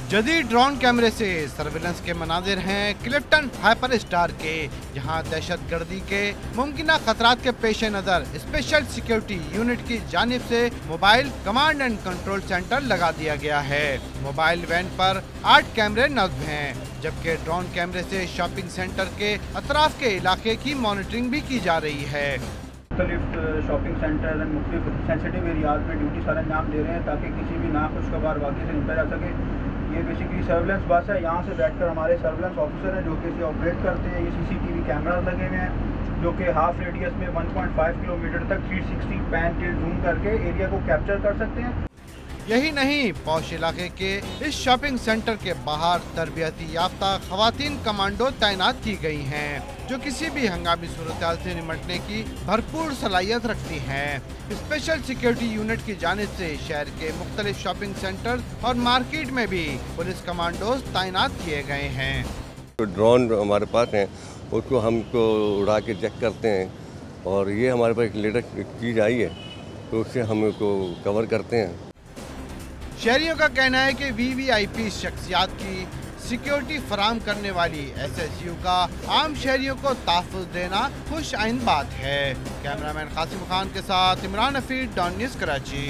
जदीद ड्रोन कैमरे से सर्विलेंस के मनाजिर हैं क्लिफ्टन हाइपर स्टार के, जहां दहशतगर्दी के मुमकिन खतरात के पेश नजर स्पेशल सिक्योरिटी यूनिट की जानिब से mobile command and control centre लगा दिया गया है। मोबाइल वैन पर 8 कैमरे नस्ब हैं, जबकि ड्रोन कैमरे से शॉपिंग सेंटर के अतराफ के इलाके की मॉनिटरिंग भी की जा रही है। शॉपिंग सेंटर एंड मुख्तलिफ सेंसिटिव एरियाज में ड्यूटी सारे अंजाम दे रहे हैं ताकि किसी भी नाखुशगवार वाक़े से निपटा जा सके। ये बेसिकली सर्विलेंस बस है, यहाँ से बैठकर हमारे सर्विलेंस ऑफिसर हैं जो कि इसे ऑपरेट करते हैं। ये सीसीटीवी कैमरास लगे हुए हैं जो कि हाफ रेडियस में 1.5 किलोमीटर तक 360 पैन टिल्ट जूम करके एरिया को कैप्चर कर सकते हैं। यही नहीं, पौश इलाके के इस शॉपिंग सेंटर के बाहर तरबियती याफ्ता खवातीन कमांडो तैनात की गई हैं, जो किसी भी हंगामी सूरत से निपटने की भरपूर सलाहियत रखती हैं। स्पेशल सिक्योरिटी यूनिट की जानिब से शहर के मुख्तलिफ शॉपिंग सेंटर और मार्केट में भी पुलिस कमांडोज तैनात किए गए हैं। तो ड्रोन हमारे पास हैं, उसको हमको उड़ा के चेक करते हैं और ये हमारे पास एक लेटेस्ट चीज़ आई है तो उससे हम उसको कवर करते हैं। शहरियों का कहना है कि वीवीआईपी शख्सियात की सिक्योरिटी फराम करने वाली एसएसयू का आम शहरियों को तहफ़्फ़ुज़ देना खुश आइंद बात है। कैमरामैन कासिम खान के साथ इमरान हफीज, डॉन न्यूज़, कराची।